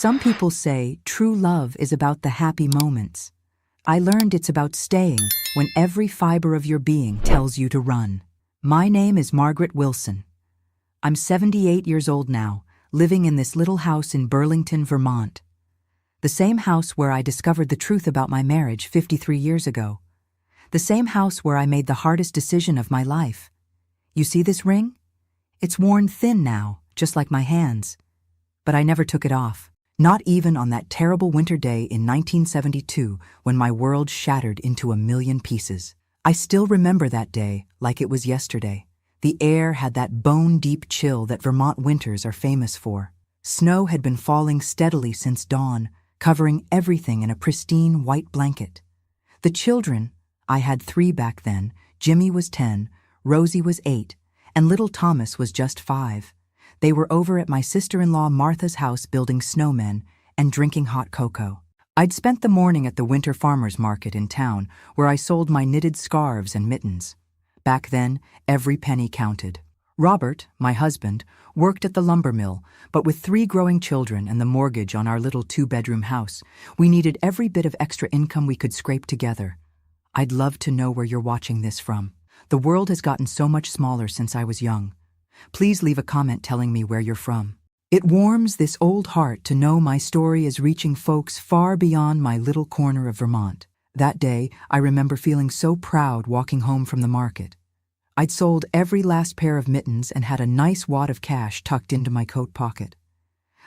Some people say true love is about the happy moments. I learned it's about staying when every fiber of your being tells you to run. My name is Margaret Wilson. I'm 78 years old now, living in this little house in Burlington, Vermont. The same house where I discovered the truth about my marriage 53 years ago. The same house where I made the hardest decision of my life. You see this ring? It's worn thin now, just like my hands. But I never took it off. Not even on that terrible winter day in 1972 when my world shattered into a million pieces. I still remember that day like it was yesterday. The air had that bone-deep chill that Vermont winters are famous for. Snow had been falling steadily since dawn, covering everything in a pristine white blanket. The children, I had 3 back then, Jimmy was 10, Rosie was 8, and little Thomas was just 5. They were over at my sister-in-law Martha's house building snowmen and drinking hot cocoa. I'd spent the morning at the winter farmers market in town where I sold my knitted scarves and mittens. Back then, every penny counted. Robert, my husband, worked at the lumber mill, but with 3 growing children and the mortgage on our little 2-bedroom house, we needed every bit of extra income we could scrape together. I'd love to know where you're watching this from. The world has gotten so much smaller since I was young. Please leave a comment telling me where you're from. It warms this old heart to know my story is reaching folks far beyond my little corner of Vermont. That day, I remember feeling so proud walking home from the market. I'd sold every last pair of mittens and had a nice wad of cash tucked into my coat pocket.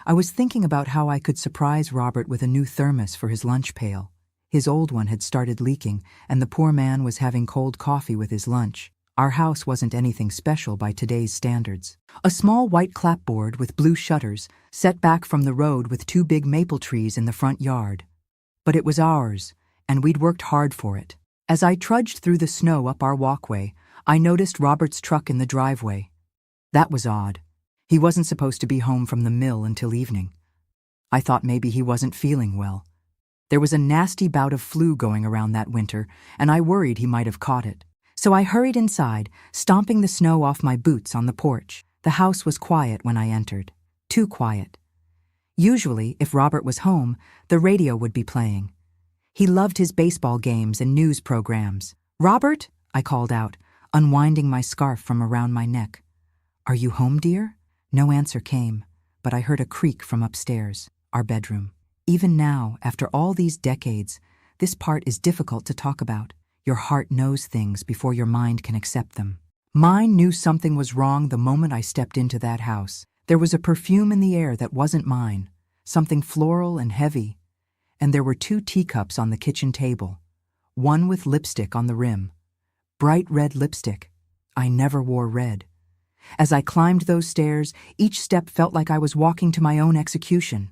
I was thinking about how I could surprise Robert with a new thermos for his lunch pail. His old one had started leaking, and the poor man was having cold coffee with his lunch. Our house wasn't anything special by today's standards. A small white clapboard with blue shutters, set back from the road with 2 big maple trees in the front yard. But it was ours, and we'd worked hard for it. As I trudged through the snow up our walkway, I noticed Robert's truck in the driveway. That was odd. He wasn't supposed to be home from the mill until evening. I thought maybe he wasn't feeling well. There was a nasty bout of flu going around that winter, and I worried he might have caught it. So I hurried inside, stomping the snow off my boots on the porch. The house was quiet when I entered. Too quiet. Usually, if Robert was home, the radio would be playing. He loved his baseball games and news programs. "Robert?" I called out, unwinding my scarf from around my neck. "Are you home, dear?" No answer came, but I heard a creak from upstairs, our bedroom. Even now, after all these decades, this part is difficult to talk about. Your heart knows things before your mind can accept them. Mine knew something was wrong the moment I stepped into that house. There was a perfume in the air that wasn't mine, something floral and heavy. And there were 2 teacups on the kitchen table, one with lipstick on the rim. Bright red lipstick. I never wore red. As I climbed those stairs, each step felt like I was walking to my own execution.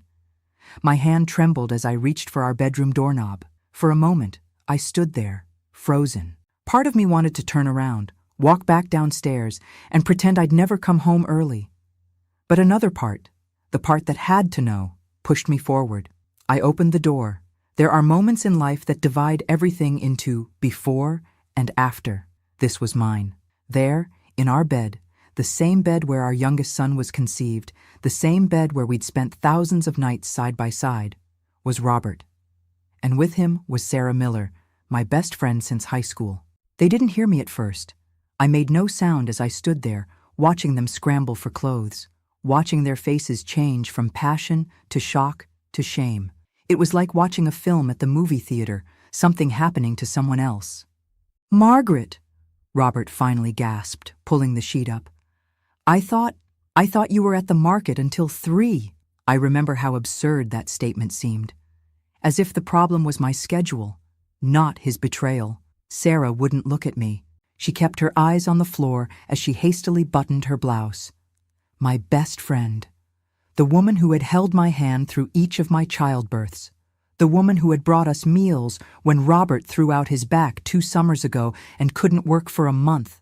My hand trembled as I reached for our bedroom doorknob. For a moment, I stood there, frozen. Part of me wanted to turn around, walk back downstairs, and pretend I'd never come home early. But another part, the part that had to know, pushed me forward. I opened the door. There are moments in life that divide everything into before and after. This was mine. There, in our bed, the same bed where our youngest son was conceived, the same bed where we'd spent thousands of nights side by side, was Robert. And with him was Sarah Miller, my best friend since high school. They didn't hear me at first. I made no sound as I stood there, watching them scramble for clothes, watching their faces change from passion to shock to shame. It was like watching a film at the movie theater, something happening to someone else. "Margaret," Robert finally gasped, pulling the sheet up. I thought you were at the market until 3. I remember how absurd that statement seemed. As if the problem was my schedule, not his betrayal. Sarah wouldn't look at me. She kept her eyes on the floor as she hastily buttoned her blouse. My best friend. The woman who had held my hand through each of my childbirths. The woman who had brought us meals when Robert threw out his back 2 summers ago and couldn't work for a month.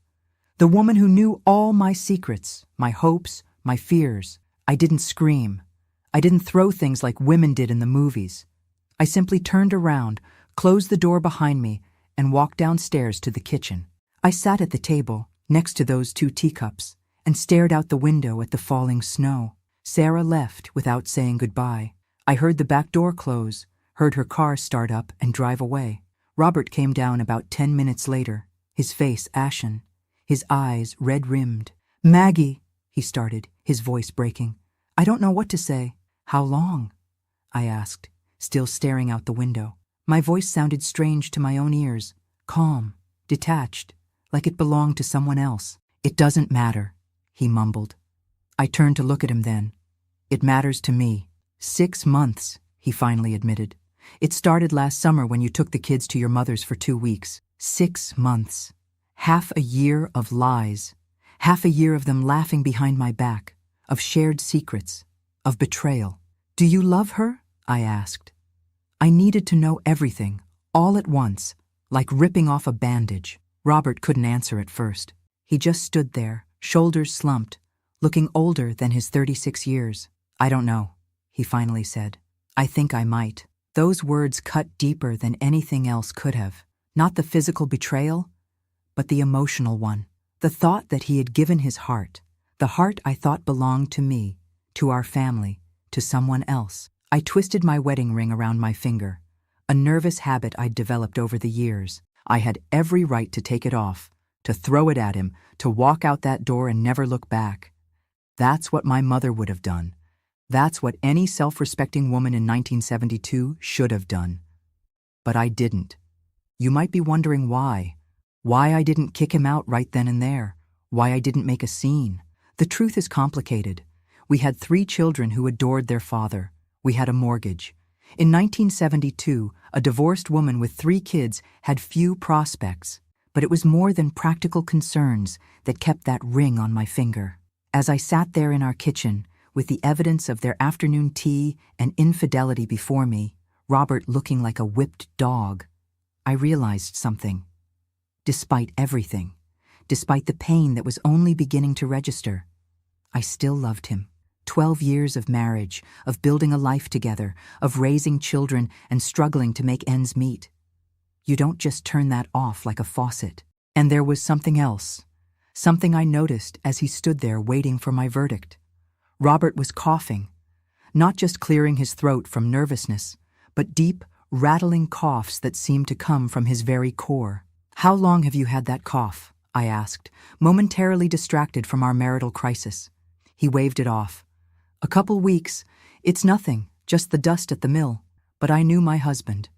The woman who knew all my secrets, my hopes, my fears. I didn't scream. I didn't throw things like women did in the movies. I simply turned around, closed the door behind me, and walked downstairs to the kitchen. I sat at the table, next to those 2 teacups, and stared out the window at the falling snow. Sarah left without saying goodbye. I heard the back door close, heard her car start up and drive away. Robert came down about 10 minutes later, his face ashen, his eyes red-rimmed. "Maggie," he started, his voice breaking. "I don't know what to say." "How long?" I asked, still staring out the window. My voice sounded strange to my own ears, calm, detached, like it belonged to someone else. "It doesn't matter," he mumbled. I turned to look at him then. "It matters to me." 6 months, he finally admitted. "It started last summer when you took the kids to your mother's for 2 weeks. 6 months. Half a year of lies. Half a year of them laughing behind my back, of shared secrets, of betrayal." "Do you love her?" I asked. I needed to know everything, all at once, like ripping off a bandage. Robert couldn't answer at first. He just stood there, shoulders slumped, looking older than his 36 years. "I don't know," he finally said. "I think I might." Those words cut deeper than anything else could have. Not the physical betrayal, but the emotional one. The thought that he had given his heart, the heart I thought belonged to me, to our family, to someone else. I twisted my wedding ring around my finger, a nervous habit I'd developed over the years. I had every right to take it off, to throw it at him, to walk out that door and never look back. That's what my mother would have done. That's what any self-respecting woman in 1972 should have done. But I didn't. You might be wondering why. Why I didn't kick him out right then and there. Why I didn't make a scene. The truth is complicated. We had 3 children who adored their father. We had a mortgage. In 1972, a divorced woman with 3 kids had few prospects, but it was more than practical concerns that kept that ring on my finger. As I sat there in our kitchen, with the evidence of their afternoon tea and infidelity before me, Robert looking like a whipped dog, I realized something. Despite everything, despite the pain that was only beginning to register, I still loved him. 12 years of marriage, of building a life together, of raising children and struggling to make ends meet. You don't just turn that off like a faucet. And there was something else, something I noticed as he stood there waiting for my verdict. Robert was coughing, not just clearing his throat from nervousness, but deep, rattling coughs that seemed to come from his very core. "How long have you had that cough?" I asked, momentarily distracted from our marital crisis. He waved it off. "A couple weeks. It's nothing, just the dust at the mill." But I knew my husband.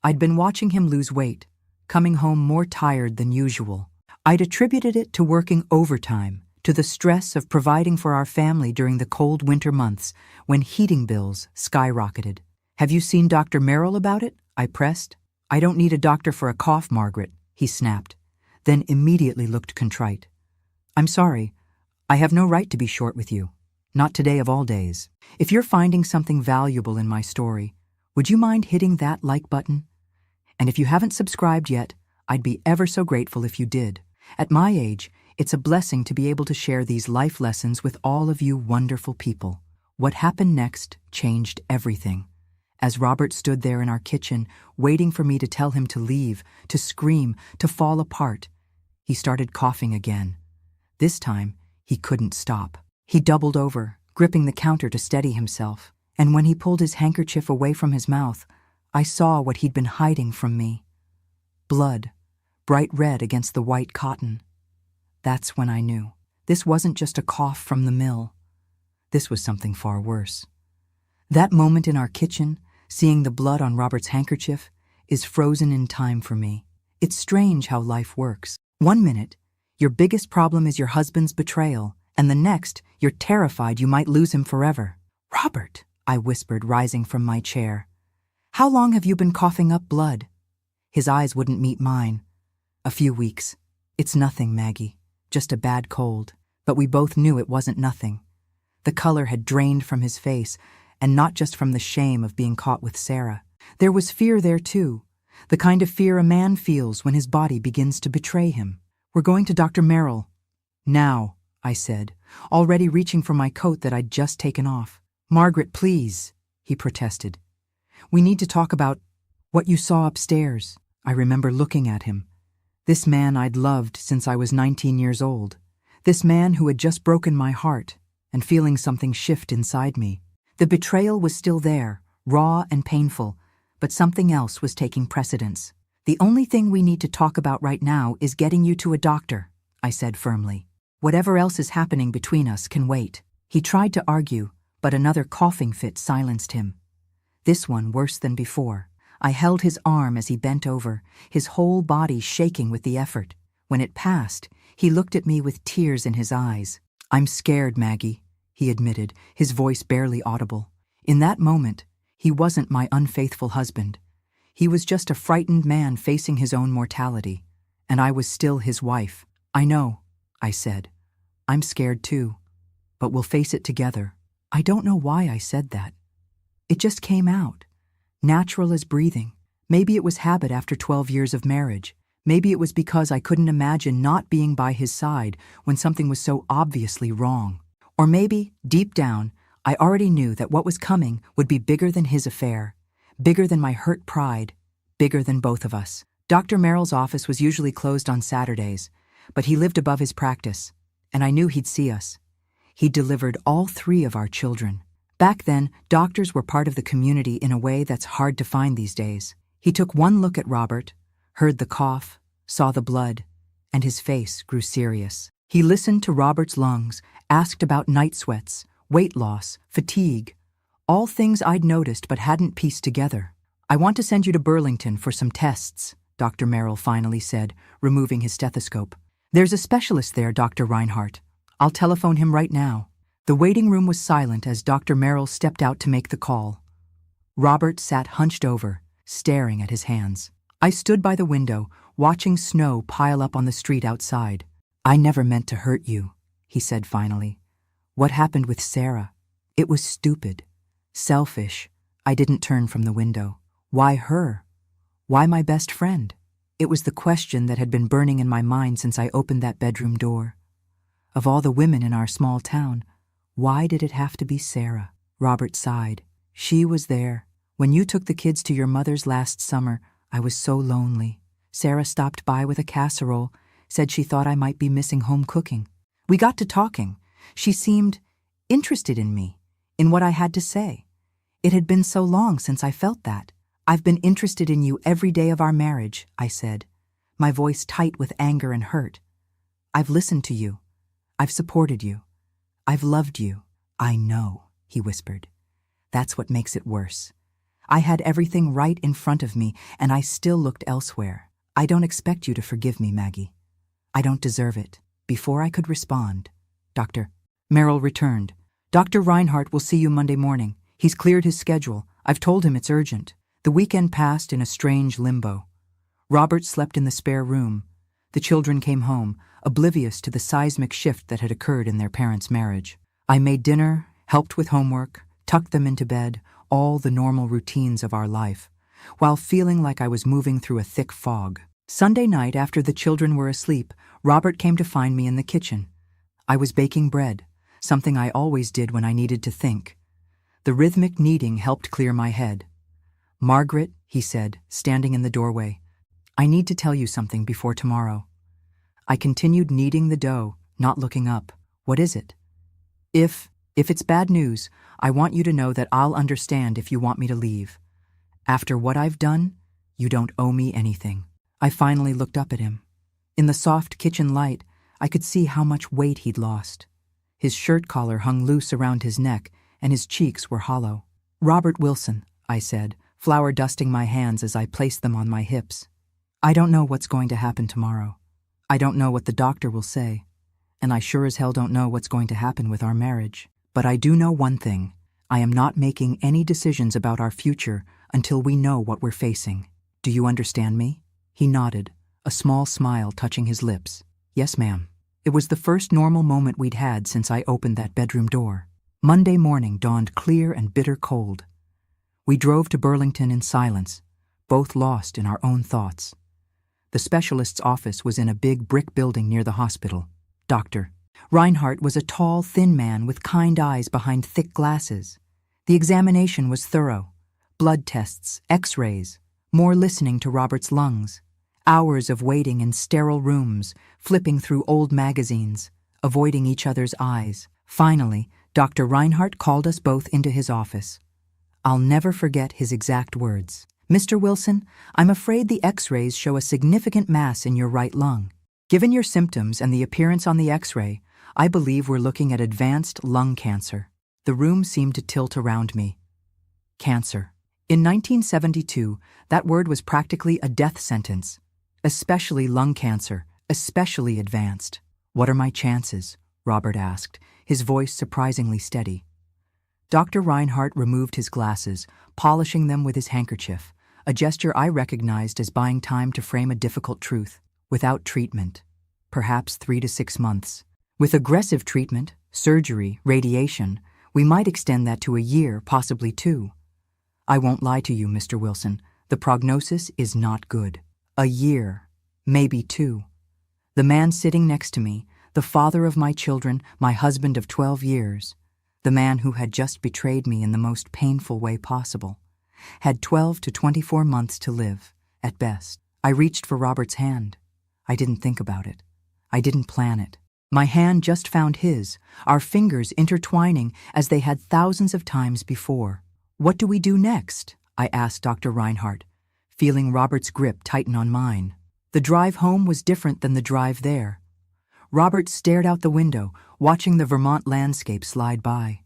I'd been watching him lose weight, coming home more tired than usual. I'd attributed it to working overtime, to the stress of providing for our family during the cold winter months when heating bills skyrocketed. "Have you seen Dr. Merrill about it?" I pressed. "I don't need a doctor for a cough, Margaret," he snapped, then immediately looked contrite. "I'm sorry. I have no right to be short with you. Not today of all days. If you're finding something valuable in my story, would you mind hitting that like button? And if you haven't subscribed yet, I'd be ever so grateful if you did. At my age, it's a blessing to be able to share these life lessons with all of you wonderful people." What happened next changed everything. As Robert stood there in our kitchen, waiting for me to tell him to leave, to scream, to fall apart, he started coughing again. This time, he couldn't stop. He doubled over, gripping the counter to steady himself, and when he pulled his handkerchief away from his mouth, I saw what he'd been hiding from me. Blood, bright red against the white cotton. That's when I knew. This wasn't just a cough from the mill. This was something far worse. That moment in our kitchen, seeing the blood on Robert's handkerchief, is frozen in time for me. It's strange how life works. One minute, your biggest problem is your husband's betrayal, and the next, you're terrified you might lose him forever. "Robert," I whispered, rising from my chair. "How long have you been coughing up blood?" His eyes wouldn't meet mine. "A few weeks. It's nothing, Maggie. Just a bad cold." But we both knew it wasn't nothing. The color had drained from his face, and not just from the shame of being caught with Sarah. There was fear there too, the kind of fear a man feels when his body begins to betray him. "We're going to Dr. Merrill." "Now," I said, already reaching for my coat that I'd just taken off. "Margaret, please," he protested. "We need to talk about what you saw upstairs." I remember looking at him. This man I'd loved since I was 19 years old. This man who had just broken my heart, and feeling something shift inside me. The betrayal was still there, raw and painful, but something else was taking precedence. "The only thing we need to talk about right now is getting you to a doctor," I said firmly. "Whatever else is happening between us can wait." He tried to argue, but another coughing fit silenced him. This one worse than before. I held his arm as he bent over, his whole body shaking with the effort. When it passed, he looked at me with tears in his eyes. "I'm scared, Maggie," he admitted, his voice barely audible. In that moment, he wasn't my unfaithful husband. He was just a frightened man facing his own mortality, and I was still his wife. "I know," I said. "I'm scared too, but we'll face it together." I don't know why I said that. It just came out, natural as breathing. Maybe it was habit after 12 years of marriage. Maybe it was because I couldn't imagine not being by his side when something was so obviously wrong. Or maybe, deep down, I already knew that what was coming would be bigger than his affair, bigger than my hurt pride, bigger than both of us. Dr. Merrill's office was usually closed on Saturdays, but he lived above his practice, and I knew he'd see us. He delivered all 3 of our children. Back then, doctors were part of the community in a way that's hard to find these days. He took one look at Robert, heard the cough, saw the blood, and his face grew serious. He listened to Robert's lungs, asked about night sweats, weight loss, fatigue, all things I'd noticed but hadn't pieced together. "I want to send you to Burlington for some tests," Dr. Merrill finally said, removing his stethoscope. "There's a specialist there, Dr. Reinhardt. I'll telephone him right now." The waiting room was silent as Dr. Merrill stepped out to make the call. Robert sat hunched over, staring at his hands. I stood by the window, watching snow pile up on the street outside. "I never meant to hurt you," he said finally. "What happened with Sarah? It was stupid, selfish. I didn't turn from the window. Why her? Why my best friend?" It was the question that had been burning in my mind since I opened that bedroom door. Of all the women in our small town, why did it have to be Sarah? Robert sighed. "She was there. When you took the kids to your mother's last summer, I was so lonely. Sarah stopped by with a casserole, said she thought I might be missing home cooking. We got to talking. She seemed interested in me, in what I had to say. It had been so long since I felt that. "I've been interested in you every day of our marriage," I said, my voice tight with anger and hurt. "I've listened to you. I've supported you. I've loved you." "I know," he whispered. "That's what makes it worse. I had everything right in front of me, and I still looked elsewhere. I don't expect you to forgive me, Maggie. I don't deserve it." Before I could respond, Dr. Merrill returned. "Dr. Reinhardt will see you Monday morning. He's cleared his schedule. I've told him it's urgent." The weekend passed in a strange limbo. Robert slept in the spare room. The children came home, oblivious to the seismic shift that had occurred in their parents' marriage. I made dinner, helped with homework, tucked them into bed, all the normal routines of our life, while feeling like I was moving through a thick fog. Sunday night, after the children were asleep, Robert came to find me in the kitchen. I was baking bread, something I always did when I needed to think. The rhythmic kneading helped clear my head. "Margaret," he said, standing in the doorway, "I need to tell you something before tomorrow." I continued kneading the dough, not looking up. "What is it?" If it's bad news, I want you to know that I'll understand if you want me to leave. After what I've done, you don't owe me anything." I finally looked up at him. In the soft kitchen light, I could see how much weight he'd lost. His shirt collar hung loose around his neck, and his cheeks were hollow. "Robert Wilson," I said, flour dusting my hands as I placed them on my hips. "I don't know what's going to happen tomorrow. I don't know what the doctor will say, and I sure as hell don't know what's going to happen with our marriage. But I do know one thing. I am not making any decisions about our future until we know what we're facing. Do you understand me?" He nodded, a small smile touching his lips. "Yes, ma'am." It was the first normal moment we'd had since I opened that bedroom door. Monday morning dawned clear and bitter cold. We drove to Burlington in silence, both lost in our own thoughts. The specialist's office was in a big brick building near the hospital. Dr. Reinhardt was a tall, thin man with kind eyes behind thick glasses. The examination was thorough. Blood tests, x-rays, more listening to Robert's lungs. Hours of waiting in sterile rooms, flipping through old magazines, avoiding each other's eyes. Finally, Dr. Reinhardt called us both into his office. I'll never forget his exact words. "Mr. Wilson, I'm afraid the X-rays show a significant mass in your right lung. Given your symptoms and the appearance on the X-ray, I believe we're looking at advanced lung cancer." The room seemed to tilt around me. Cancer. In 1972, that word was practically a death sentence. Especially lung cancer, especially advanced. "What are my chances?" Robert asked, his voice surprisingly steady. Dr. Reinhardt removed his glasses, polishing them with his handkerchief, a gesture I recognized as buying time to frame a difficult truth. Without treatment, perhaps 3 to 6 months. With aggressive treatment, surgery, radiation, we might extend that to a year, possibly 2. I won't lie to you, Mr. Wilson, the prognosis is not good. A year, maybe 2. The man sitting next to me, the father of my children, my husband of 12 years, the man who had just betrayed me in the most painful way possible, had 12 to 24 months to live, at best. I reached for Robert's hand. I didn't think about it. I didn't plan it. My hand just found his, our fingers intertwining as they had thousands of times before. "What do we do next?" I asked Dr. Reinhardt, feeling Robert's grip tighten on mine. The drive home was different than the drive there. Robert stared out the window, watching the Vermont landscape slide by.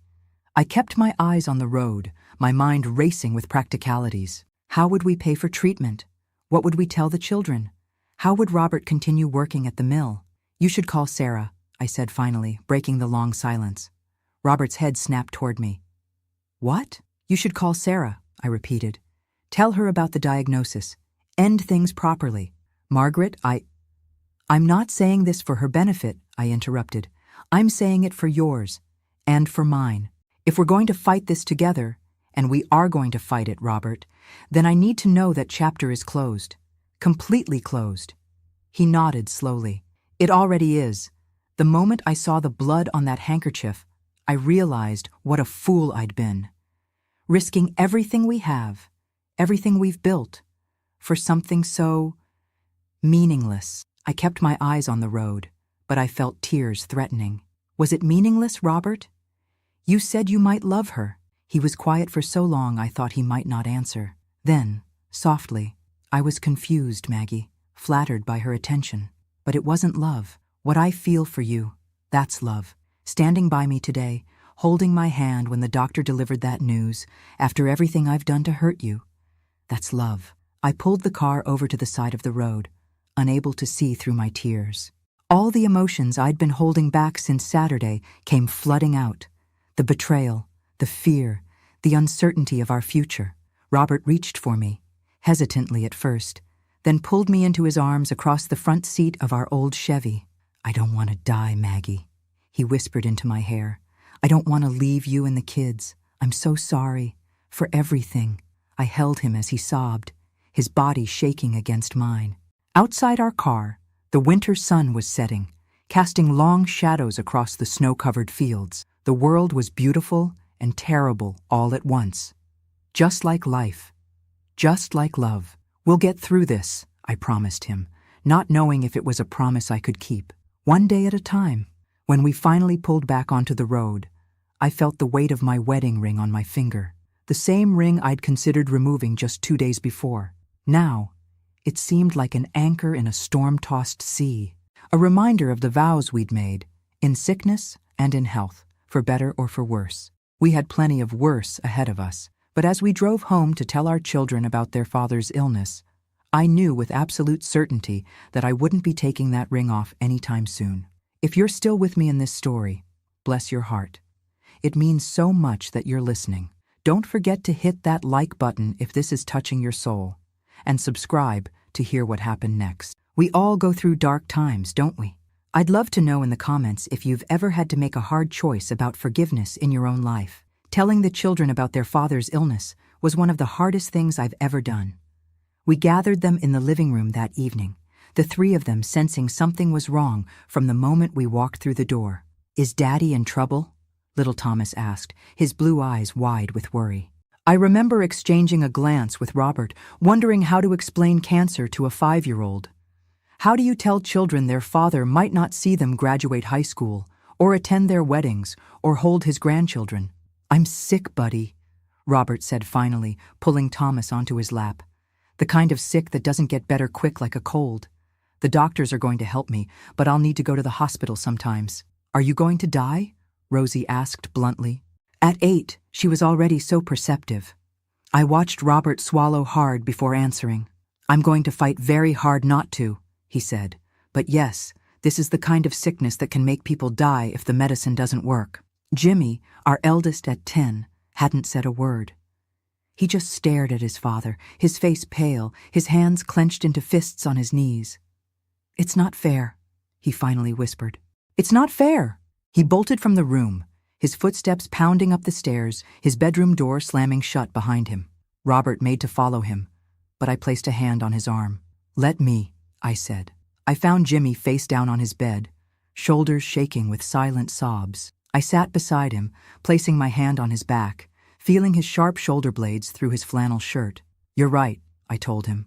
I kept my eyes on the road, my mind racing with practicalities. How would we pay for treatment? What would we tell the children? How would Robert continue working at the mill? "You should call Sarah," I said finally, breaking the long silence. Robert's head snapped toward me. "What?" "You should call Sarah," I repeated. "Tell her about the diagnosis. End things properly. Margaret, I'm not saying this for her benefit," I interrupted. "I'm saying it for yours, and for mine. If we're going to fight this together, and we are going to fight it, Robert, then I need to know that chapter is closed. Completely closed." He nodded slowly. "It already is. The moment I saw the blood on that handkerchief, I realized what a fool I'd been. Risking everything we have, everything we've built, for something so meaningless." I kept my eyes on the road, but I felt tears threatening. "Was it meaningless, Robert? You said you might love her." He was quiet for so long I thought he might not answer. Then, softly, "I was confused, Maggie, flattered by her attention. But it wasn't love. What I feel for you, that's love. Standing by me today, holding my hand when the doctor delivered that news, after everything I've done to hurt you, that's love." I pulled the car over to the side of the road, unable to see through my tears. All the emotions I'd been holding back since Saturday came flooding out. The betrayal, the fear, the uncertainty of our future. Robert reached for me, hesitantly at first, then pulled me into his arms across the front seat of our old Chevy. "I don't want to die, Maggie," he whispered into my hair. "I don't want to leave you and the kids. I'm so sorry. For everything." I held him as he sobbed, his body shaking against mine. Outside our car, the winter sun was setting, casting long shadows across the snow-covered fields. The world was beautiful and terrible all at once. Just like life. Just like love. "We'll get through this," I promised him, not knowing if it was a promise I could keep. One day at a time. When we finally pulled back onto the road, I felt the weight of my wedding ring on my finger, the same ring I'd considered removing just 2 days before. Now, it seemed like an anchor in a storm-tossed sea, a reminder of the vows we'd made, in sickness and in health, for better or for worse. We had plenty of worse ahead of us, but as we drove home to tell our children about their father's illness, I knew with absolute certainty that I wouldn't be taking that ring off anytime soon. If you're still with me in this story, bless your heart. It means so much that you're listening. Don't forget to hit that like button if this is touching your soul, and subscribe to hear what happened next. We all go through dark times, don't we? I'd love to know in the comments if you've ever had to make a hard choice about forgiveness in your own life. Telling the children about their father's illness was one of the hardest things I've ever done. We gathered them in the living room that evening, the 3 of them sensing something was wrong from the moment we walked through the door. "Is Daddy in trouble?" little Thomas asked, his blue eyes wide with worry. I remember exchanging a glance with Robert, wondering how to explain cancer to a 5-year-old. How do you tell children their father might not see them graduate high school, or attend their weddings, or hold his grandchildren? "I'm sick, buddy," Robert said finally, pulling Thomas onto his lap. "The kind of sick that doesn't get better quick like a cold. The doctors are going to help me, but I'll need to go to the hospital sometimes." "Are you going to die?" Rosie asked bluntly. At 8, she was already so perceptive. I watched Robert swallow hard before answering. "I'm going to fight very hard not to," he said. "But yes, this is the kind of sickness that can make people die if the medicine doesn't work." Jimmy, our eldest at 10, hadn't said a word. He just stared at his father, his face pale, his hands clenched into fists on his knees. "It's not fair," he finally whispered. "It's not fair." He bolted from the room, his footsteps pounding up the stairs, his bedroom door slamming shut behind him. Robert made to follow him, but I placed a hand on his arm. "Let me," I said. I found Jimmy face down on his bed, shoulders shaking with silent sobs. I sat beside him, placing my hand on his back, feeling his sharp shoulder blades through his flannel shirt. "You're right," I told him.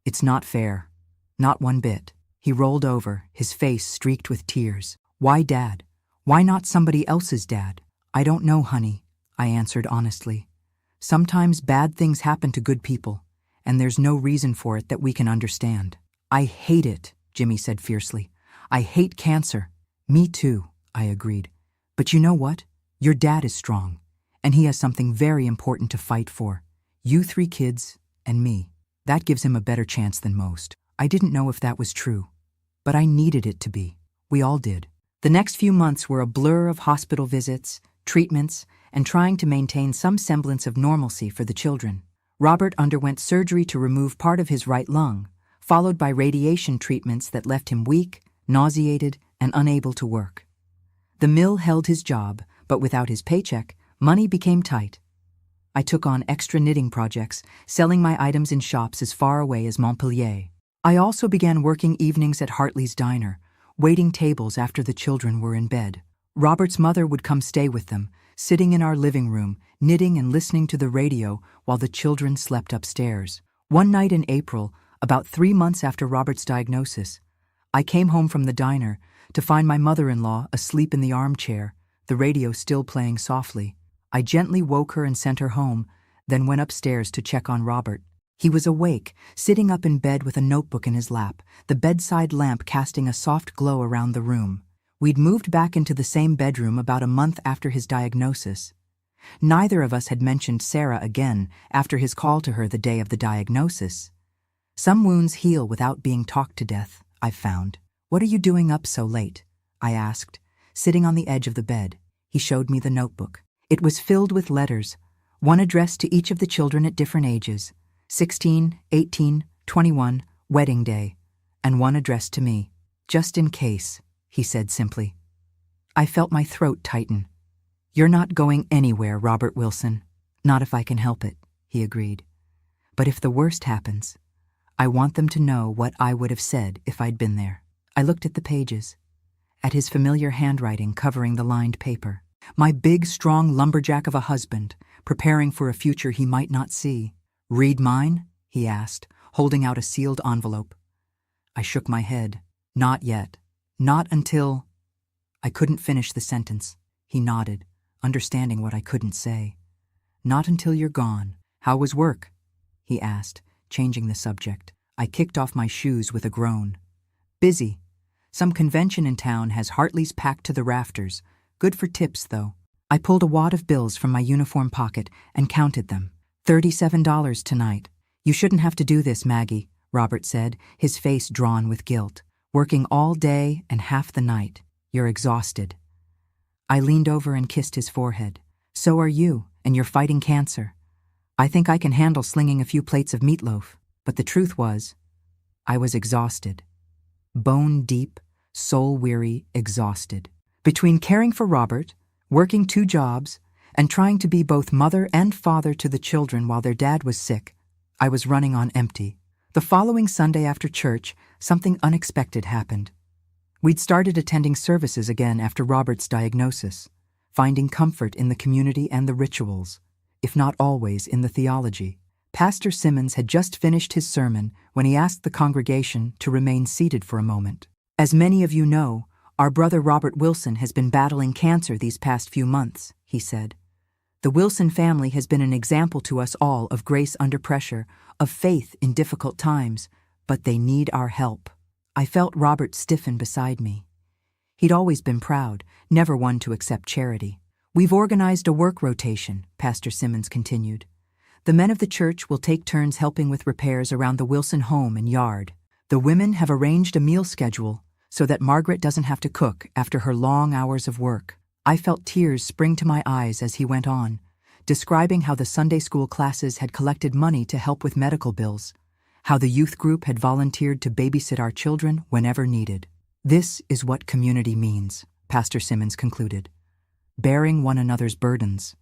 "It's not fair. Not one bit." He rolled over, his face streaked with tears. "Why Dad? Why not somebody else's dad?" "I don't know, honey," I answered honestly. "Sometimes bad things happen to good people, and there's no reason for it that we can understand." "I hate it," Jimmy said fiercely. "I hate cancer." "Me too," I agreed. "But you know what? Your dad is strong, and he has something very important to fight for. You 3 kids, and me. That gives him a better chance than most." I didn't know if that was true, but I needed it to be. We all did. The next few months were a blur of hospital visits, treatments, and trying to maintain some semblance of normalcy for the children. Robert underwent surgery to remove part of his right lung, followed by radiation treatments that left him weak, nauseated, and unable to work. The mill held his job, but without his paycheck, money became tight. I took on extra knitting projects, selling my items in shops as far away as Montpellier. I also began working evenings at Hartley's Diner, waiting tables after the children were in bed. Robert's mother would come stay with them, sitting in our living room, knitting and listening to the radio while the children slept upstairs. One night in April, about 3 months after Robert's diagnosis, I came home from the diner to find my mother-in-law asleep in the armchair, the radio still playing softly. I gently woke her and sent her home, then went upstairs to check on Robert. He was awake, sitting up in bed with a notebook in his lap, the bedside lamp casting a soft glow around the room. We'd moved back into the same bedroom about a month after his diagnosis. Neither of us had mentioned Sarah again after his call to her the day of the diagnosis. Some wounds heal without being talked to death, I've found. "What are you doing up so late?" I asked, sitting on the edge of the bed. He showed me the notebook. It was filled with letters, one addressed to each of the children at different ages, 16, 18, 21, wedding day, and one addressed to me. "Just in case," he said simply. I felt my throat tighten. "You're not going anywhere, Robert Wilson." "Not if I can help it," he agreed. "But if the worst happens, I want them to know what I would have said if I'd been there." I looked at the pages, at his familiar handwriting covering the lined paper. My big, strong lumberjack of a husband, preparing for a future he might not see. "Read mine?" he asked, holding out a sealed envelope. I shook my head. "Not yet. Not until—" I couldn't finish the sentence. He nodded, understanding what I couldn't say. "Not until you're gone. How was work?" he asked, changing the subject. I kicked off my shoes with a groan. "Busy. Some convention in town has Hartley's packed to the rafters. Good for tips, though." I pulled a wad of bills from my uniform pocket and counted them. $37 tonight. "You shouldn't have to do this, Maggie," Robert said, his face drawn with guilt. "Working all day and half the night. You're exhausted." I leaned over and kissed his forehead. "So are you, and you're fighting cancer. I think I can handle slinging a few plates of meatloaf." But the truth was, I was exhausted. Bone-deep, soul-weary, exhausted. Between caring for Robert, working 2 jobs, and trying to be both mother and father to the children while their dad was sick, I was running on empty. The following Sunday after church, something unexpected happened. We'd started attending services again after Robert's diagnosis, finding comfort in the community and the rituals, if not always in the theology. Pastor Simmons had just finished his sermon when he asked the congregation to remain seated for a moment. "As many of you know, our brother Robert Wilson has been battling cancer these past few months," he said. The Wilson family has been an example to us all of grace under pressure, of faith in difficult times, but they need our help. I felt Robert stiffen beside me. He'd always been proud, never one to accept charity. We've organized a work rotation, Pastor Simmons continued. The men of the church will take turns helping with repairs around the Wilson home and yard. The women have arranged a meal schedule so that Margaret doesn't have to cook after her long hours of work. I felt tears spring to my eyes as he went on, describing how the Sunday school classes had collected money to help with medical bills, how the youth group had volunteered to babysit our children whenever needed. This is what community means, Pastor Simmons concluded. Bearing one another's burdens.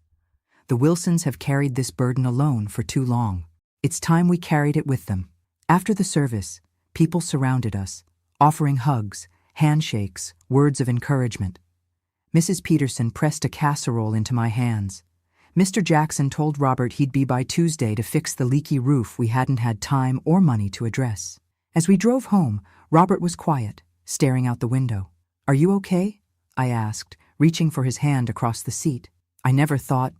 The Wilsons have carried this burden alone for too long. It's time we carried it with them. After the service, people surrounded us, offering hugs, handshakes, words of encouragement. Mrs. Peterson pressed a casserole into my hands. Mr. Jackson told Robert he'd be by Tuesday to fix the leaky roof we hadn't had time or money to address. As we drove home, Robert was quiet, staring out the window. "Are you okay?" I asked, reaching for his hand across the seat. "I never thought,"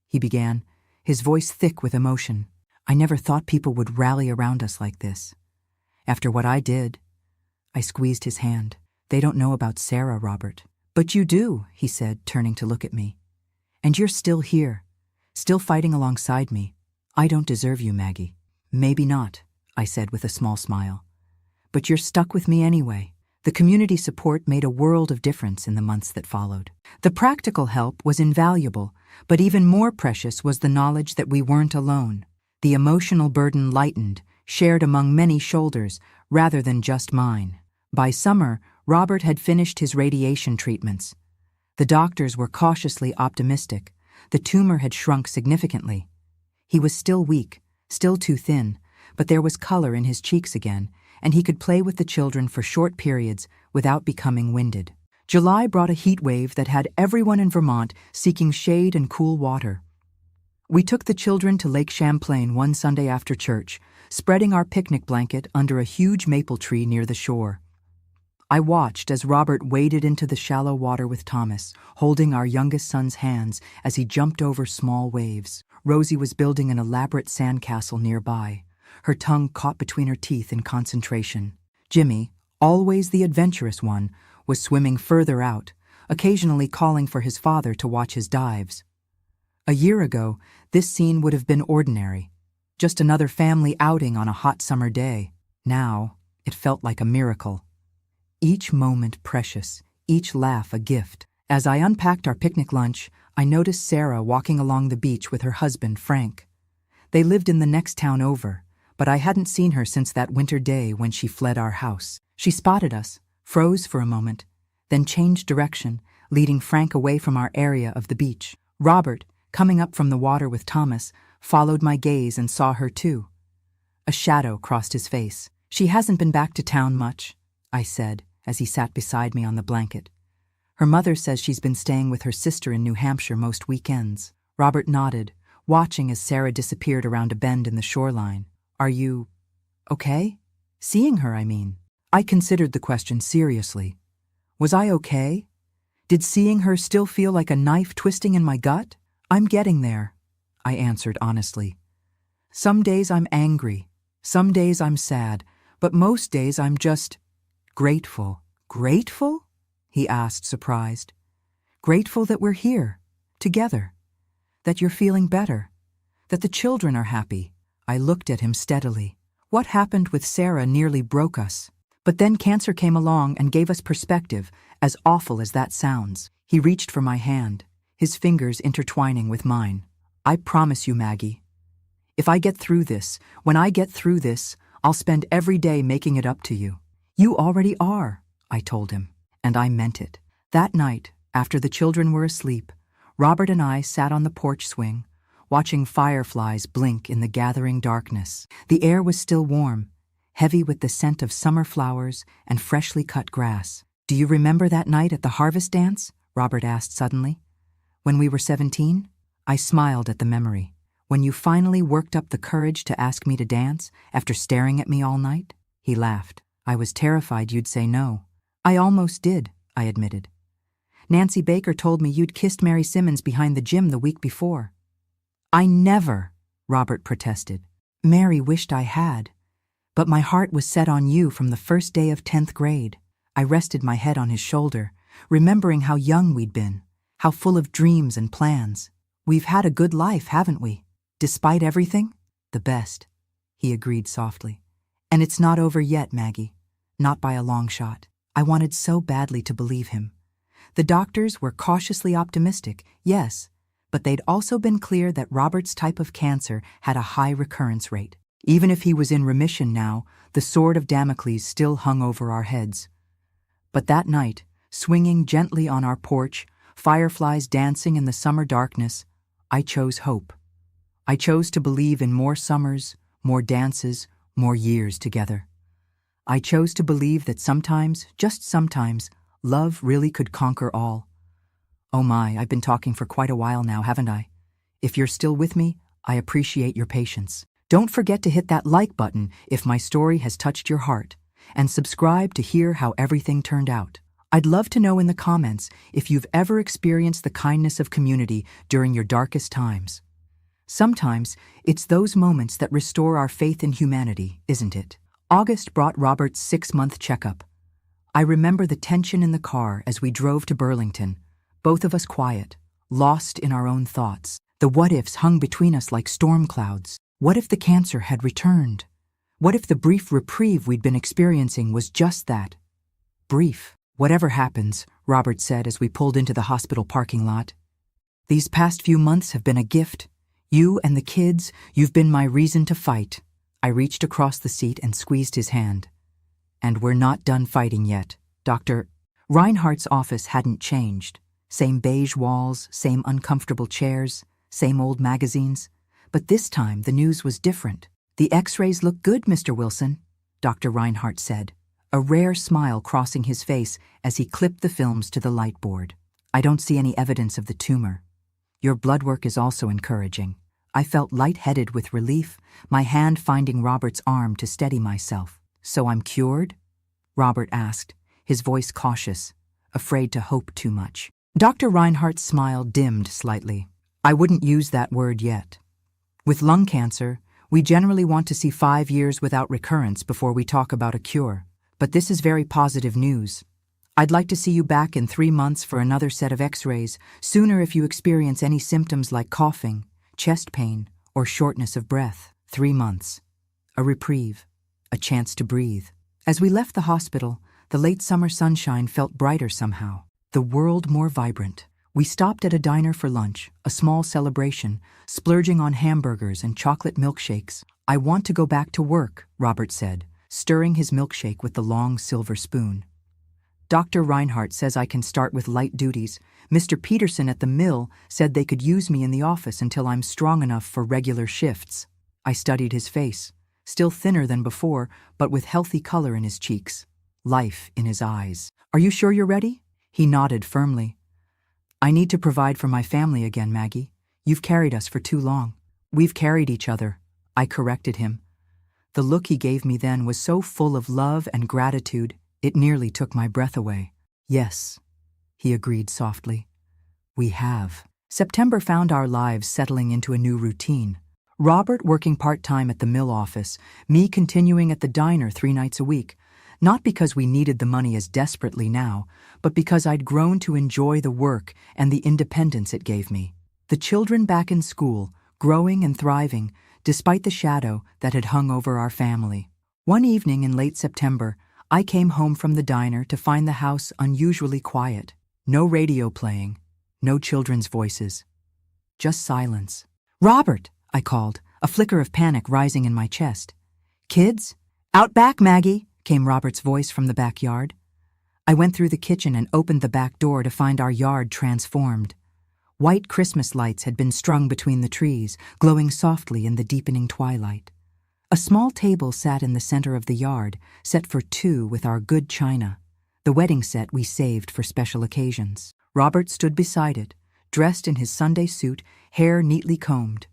he began, his voice thick with emotion. "I never thought people would rally around us like this. After what I did." I squeezed his hand. "They don't know about Sarah, Robert." "But you do," he said, turning to look at me. "And you're still here, still fighting alongside me. I don't deserve you, Maggie." "Maybe not," I said with a small smile. "But you're stuck with me anyway." The community support made a world of difference in the months that followed. The practical help was invaluable, but even more precious was the knowledge that we weren't alone. The emotional burden lightened, shared among many shoulders, rather than just mine. By summer, Robert had finished his radiation treatments. The doctors were cautiously optimistic. The tumor had shrunk significantly. He was still weak, still too thin, but there was color in his cheeks again, and he could play with the children for short periods without becoming winded. July brought a heat wave that had everyone in Vermont seeking shade and cool water. We took the children to Lake Champlain one Sunday after church, spreading our picnic blanket under a huge maple tree near the shore. I watched as Robert waded into the shallow water with Thomas, holding our youngest son's hands as he jumped over small waves. Rosie was building an elaborate sandcastle nearby, her tongue caught between her teeth in concentration. Jimmy, always the adventurous one, was swimming further out, occasionally calling for his father to watch his dives. A year ago, this scene would have been ordinary, just another family outing on a hot summer day. Now, it felt like a miracle. Each moment precious, each laugh a gift. As I unpacked our picnic lunch, I noticed Sarah walking along the beach with her husband, Frank. They lived in the next town over, but I hadn't seen her since that winter day when she fled our house. She spotted us, froze for a moment, then changed direction, leading Frank away from our area of the beach. Robert, coming up from the water with Thomas, followed my gaze and saw her too. A shadow crossed his face. "She hasn't been back to town much," I said, as he sat beside me on the blanket. "Her mother says she's been staying with her sister in New Hampshire most weekends." Robert nodded, watching as Sarah disappeared around a bend in the shoreline. "Are you okay? Seeing her, I mean." I considered the question seriously. Was I okay? Did seeing her still feel like a knife twisting in my gut? "I'm getting there," I answered honestly. "Some days I'm angry, some days I'm sad, but most days I'm just grateful." "Grateful?" he asked, surprised. "Grateful that we're here, together, that you're feeling better, that the children are happy." I looked at him steadily. What happened with Sarah nearly broke us. But then cancer came along and gave us perspective, as awful as that sounds. He reached for my hand, his fingers intertwining with mine. "I promise you, Maggie, if I get through this, when I get through this, I'll spend every day making it up to you." "You already are," I told him, and I meant it. That night, after the children were asleep, Robert and I sat on the porch swing, watching fireflies blink in the gathering darkness. The air was still warm, heavy with the scent of summer flowers and freshly cut grass. "Do you remember that night at the harvest dance?" Robert asked suddenly. "When we were 17? I smiled at the memory. "When you finally worked up the courage to ask me to dance after staring at me all night?" He laughed. "I was terrified you'd say no." "I almost did," I admitted. Nancy Baker told me you'd kissed Mary Simmons behind the gym the week before." "I never," Robert protested. "Mary wished I had. But my heart was set on you from the first day of 10th grade. I rested my head on his shoulder, remembering how young we'd been, how full of dreams and plans. We've had a good life, haven't we? Despite everything? The best," he agreed softly. "And it's not over yet, Maggie. Not by a long shot." I wanted so badly to believe him. The doctors were cautiously optimistic, yes, but they'd also been clear that Robert's type of cancer had a high recurrence rate. Even if he was in remission now, the sword of Damocles still hung over our heads. But that night, swinging gently on our porch, fireflies dancing in the summer darkness, I chose hope. I chose to believe in more summers, more dances, more years together. I chose to believe that sometimes, just sometimes, love really could conquer all. Oh my, I've been talking for quite a while now, haven't I? If you're still with me, I appreciate your patience. Don't forget to hit that like button if my story has touched your heart, and subscribe to hear how everything turned out. I'd love to know in the comments if you've ever experienced the kindness of community during your darkest times. Sometimes it's those moments that restore our faith in humanity, isn't it? August brought Robert's 6-month checkup. I remember the tension in the car as we drove to Burlington, both of us quiet, lost in our own thoughts. The what-ifs hung between us like storm clouds. What if the cancer had returned? What if the brief reprieve we'd been experiencing was just that? Brief. "Whatever happens," Robert said as we pulled into the hospital parking lot, "these past few months have been a gift. You and the kids, you've been my reason to fight." I reached across the seat and squeezed his hand. "And we're not done fighting yet, Dr. Reinhardt's office hadn't changed. Same beige walls, same uncomfortable chairs, same old magazines. But this time the news was different. "The X-rays look good, Mr. Wilson," Dr. Reinhardt said, a rare smile crossing his face as he clipped the films to the light board. "I don't see any evidence of the tumor. Your blood work is also encouraging." I felt lightheaded with relief, my hand finding Robert's arm to steady myself. "So I'm cured?" Robert asked, his voice cautious, afraid to hope too much. Dr. Reinhardt's smile dimmed slightly. "I wouldn't use that word yet. With lung cancer, we generally want to see 5 years without recurrence before we talk about a cure. But this is very positive news. I'd like to see you back in 3 months for another set of X-rays, sooner if you experience any symptoms like coughing, chest pain, or shortness of breath. 3 months. A reprieve. A chance to breathe." As we left the hospital, the late summer sunshine felt brighter somehow, the world more vibrant. We stopped at a diner for lunch, a small celebration, splurging on hamburgers and chocolate milkshakes. "I want to go back to work," Robert said, stirring his milkshake with the long silver spoon. "Dr. Reinhardt says I can start with light duties. Mr. Peterson at the mill said they could use me in the office until I'm strong enough for regular shifts." I studied his face, still thinner than before, but with healthy color in his cheeks, life in his eyes. "Are you sure you're ready?" He nodded firmly. "I need to provide for my family again, Maggie. You've carried us for too long." "We've carried each other," I corrected him. The look he gave me then was so full of love and gratitude, it nearly took my breath away. "Yes," he agreed softly. "We have." September found our lives settling into a new routine. Robert working part-time at the mill office, me continuing at the diner 3 nights a week, not because we needed the money as desperately now, but because I'd grown to enjoy the work and the independence it gave me. The children back in school, growing and thriving, despite the shadow that had hung over our family. One evening in late September, I came home from the diner to find the house unusually quiet. No radio playing, no children's voices. Just silence. "Robert!" I called, a flicker of panic rising in my chest. "Kids? Out back, Maggie!" came Robert's voice from the backyard. I went through the kitchen and opened the back door to find our yard transformed. White Christmas lights had been strung between the trees, glowing softly in the deepening twilight. A small table sat in the center of the yard, set for 2 with our good china, the wedding set we saved for special occasions. Robert stood beside it, dressed in his Sunday suit, hair neatly combed.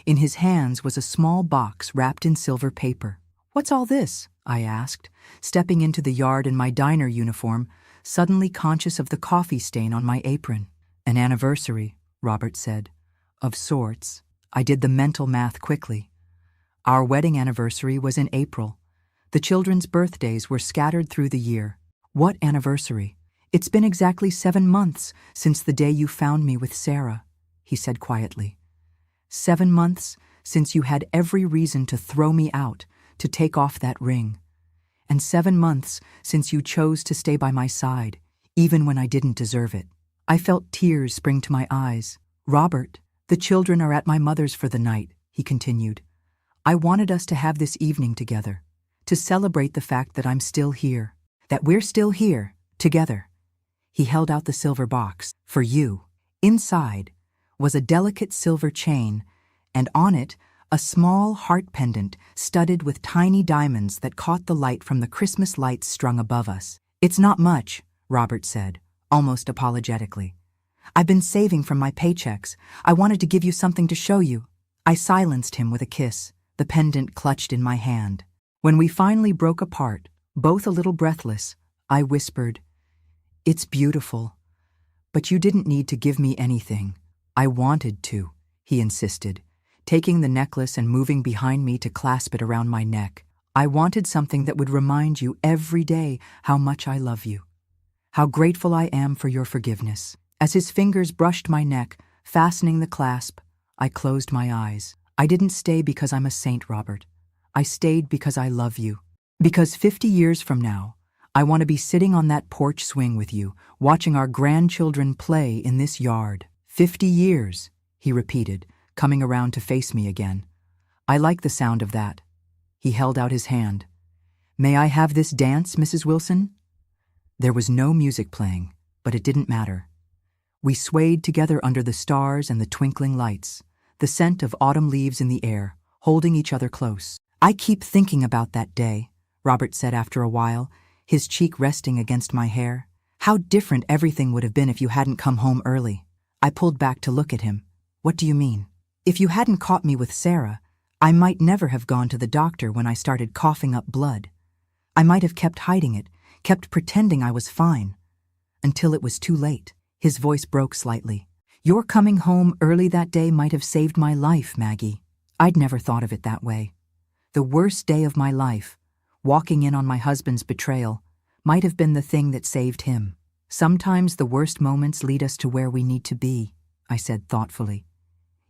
In his hands was a small box wrapped in silver paper. "What's all this?" I asked, stepping into the yard in my diner uniform, suddenly conscious of the coffee stain on my apron. An anniversary, Robert said. Of sorts. I did the mental math quickly. Our wedding anniversary was in April. The children's birthdays were scattered through the year. What anniversary? It's been exactly 7 months since the day you found me with Sarah, he said quietly. 7 months since you had every reason to throw me out, to take off that ring. And 7 months since you chose to stay by my side, even when I didn't deserve it. I felt tears spring to my eyes. Robert, the children are at my mother's for the night, he continued. I wanted us to have this evening together, to celebrate the fact that I'm still here, that we're still here, together. He held out the silver box. For you. Inside was a delicate silver chain, and on it a small heart pendant studded with tiny diamonds that caught the light from the Christmas lights strung above us. It's not much, Robert said, almost apologetically. I've been saving from my paychecks. I wanted to give you something to show you. I silenced him with a kiss, the pendant clutched in my hand. When we finally broke apart, both a little breathless, I whispered, It's beautiful. But you didn't need to give me anything. I wanted to, he insisted, taking the necklace and moving behind me to clasp it around my neck. I wanted something that would remind you every day how much I love you, how grateful I am for your forgiveness. As his fingers brushed my neck, fastening the clasp, I closed my eyes. I didn't stay because I'm a saint, Robert. I stayed because I love you. Because 50 years from now, I want to be sitting on that porch swing with you, watching our grandchildren play in this yard. 50 years, he repeated, coming around to face me again. I like the sound of that. He held out his hand. May I have this dance, Mrs. Wilson? There was no music playing, but it didn't matter. We swayed together under the stars and the twinkling lights, the scent of autumn leaves in the air, holding each other close. I keep thinking about that day, Robert said after a while, his cheek resting against my hair. How different everything would have been if you hadn't come home early. I pulled back to look at him. What do you mean? If you hadn't caught me with Sarah, I might never have gone to the doctor when I started coughing up blood. I might have kept hiding it, kept pretending I was fine, until it was too late. His voice broke slightly. Your coming home early that day might have saved my life, Maggie. I'd never thought of it that way. The worst day of my life, walking in on my husband's betrayal, might have been the thing that saved him. Sometimes the worst moments lead us to where we need to be, I said thoughtfully.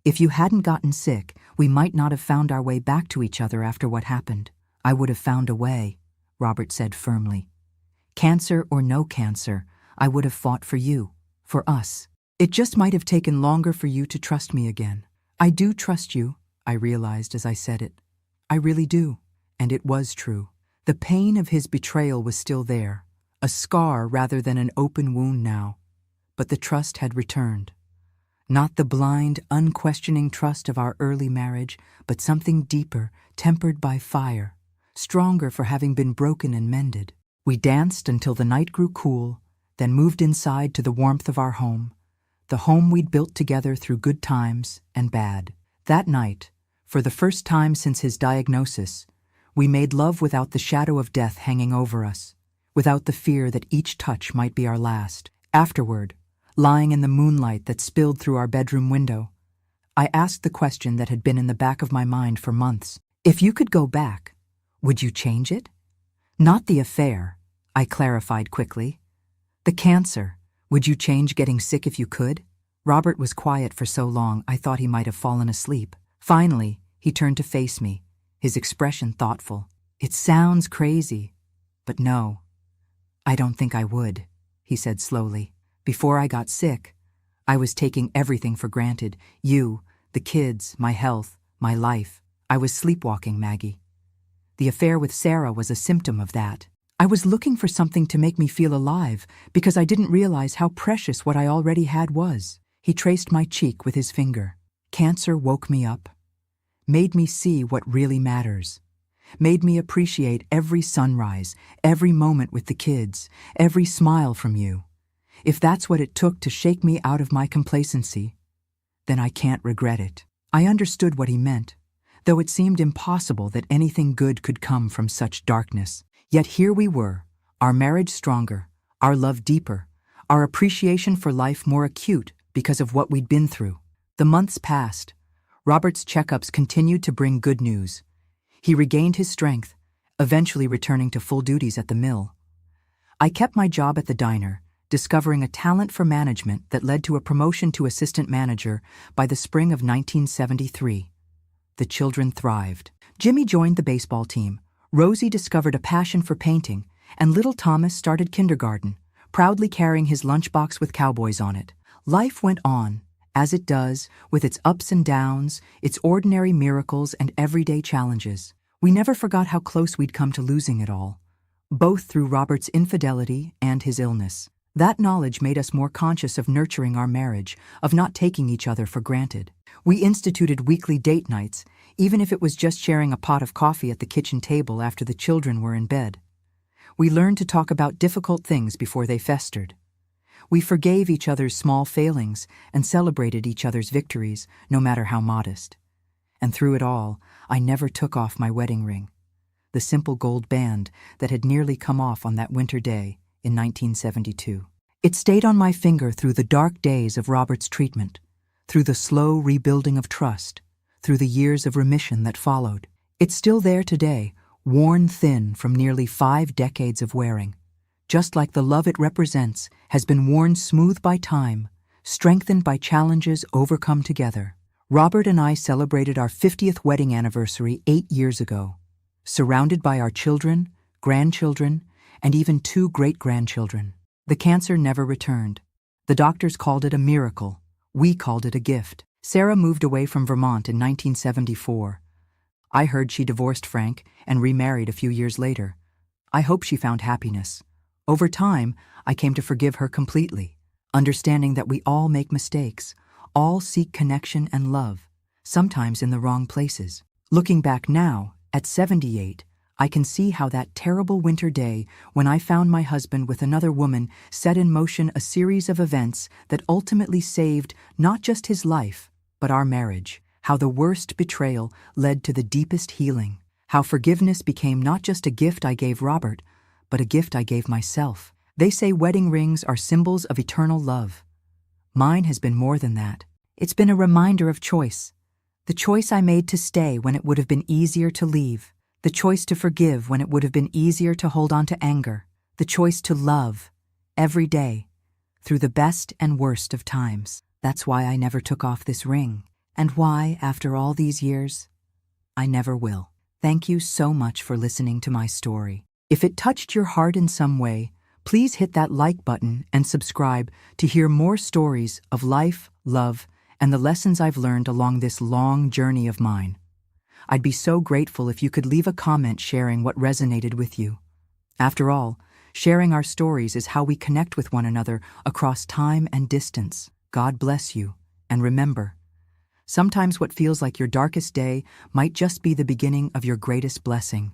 If you hadn't gotten sick, we might not have found our way back to each other after what happened. I would have found a way, Robert said firmly. Cancer or no cancer, I would have fought for you, for us. It just might have taken longer for you to trust me again. I do trust you, I realized as I said it. I really do. And it was true. The pain of his betrayal was still there, a scar rather than an open wound now. But the trust had returned. Not the blind, unquestioning trust of our early marriage, but something deeper, tempered by fire, stronger for having been broken and mended. We danced until the night grew cool, then moved inside to the warmth of our home, the home we'd built together through good times and bad. That night, for the first time since his diagnosis, we made love without the shadow of death hanging over us, without the fear that each touch might be our last. Afterward, lying in the moonlight that spilled through our bedroom window, I asked the question that had been in the back of my mind for months. If you could go back, would you change it? Not the affair, I clarified quickly. The cancer. Would you change getting sick if you could? Robert was quiet for so long I thought he might have fallen asleep. Finally, he turned to face me, his expression thoughtful. It sounds crazy, but no, I don't think I would, he said slowly. Before I got sick, I was taking everything for granted. You, the kids, my health, my life. I was sleepwalking, Maggie. The affair with Sarah was a symptom of that. I was looking for something to make me feel alive because I didn't realize how precious what I already had was. He traced my cheek with his finger. Cancer woke me up, made me see what really matters, made me appreciate every sunrise, every moment with the kids, every smile from you. If that's what it took to shake me out of my complacency, then I can't regret it. I understood what he meant, though it seemed impossible that anything good could come from such darkness. Yet here we were, our marriage stronger, our love deeper, our appreciation for life more acute because of what we'd been through. The months passed. Robert's checkups continued to bring good news. He regained his strength, eventually returning to full duties at the mill. I kept my job at the diner, discovering a talent for management that led to a promotion to assistant manager by the spring of 1973. The children thrived. Jimmy joined the baseball team, Rosie discovered a passion for painting, and little Thomas started kindergarten, proudly carrying his lunchbox with cowboys on it. Life went on, as it does, with its ups and downs, its ordinary miracles and everyday challenges. We never forgot how close we'd come to losing it all, both through Robert's infidelity and his illness. That knowledge made us more conscious of nurturing our marriage, of not taking each other for granted. We instituted weekly date nights, even if it was just sharing a pot of coffee at the kitchen table after the children were in bed. We learned to talk about difficult things before they festered. We forgave each other's small failings and celebrated each other's victories, no matter how modest. And through it all, I never took off my wedding ring, the simple gold band that had nearly come off on that winter day in 1972. It stayed on my finger through the dark days of Robert's treatment, through the slow rebuilding of trust, through the years of remission that followed. It's still there today, worn thin from nearly 5 decades of wearing. Just like the love it represents has been worn smooth by time, strengthened by challenges overcome together. Robert and I celebrated our 50th wedding anniversary 8 years ago, surrounded by our children, grandchildren, and even 2 great-grandchildren. The cancer never returned. The doctors called it a miracle. We called it a gift. Sarah moved away from Vermont in 1974. I heard she divorced Frank and remarried a few years later. I hope she found happiness. Over time, I came to forgive her completely, understanding that we all make mistakes, all seek connection and love, sometimes in the wrong places. Looking back now, at 78, I can see how that terrible winter day when I found my husband with another woman set in motion a series of events that ultimately saved not just his life, but our marriage. How the worst betrayal led to the deepest healing. How forgiveness became not just a gift I gave Robert, but a gift I gave myself. They say wedding rings are symbols of eternal love. Mine has been more than that. It's been a reminder of choice. The choice I made to stay when it would have been easier to leave. The choice to forgive when it would have been easier to hold on to anger. The choice to love, every day, through the best and worst of times. That's why I never took off this ring, and why, after all these years, I never will. Thank you so much for listening to my story. If it touched your heart in some way, please hit that like button and subscribe to hear more stories of life, love, and the lessons I've learned along this long journey of mine. I'd be so grateful if you could leave a comment sharing what resonated with you. After all, sharing our stories is how we connect with one another across time and distance. God bless you, and remember, sometimes what feels like your darkest day might just be the beginning of your greatest blessing.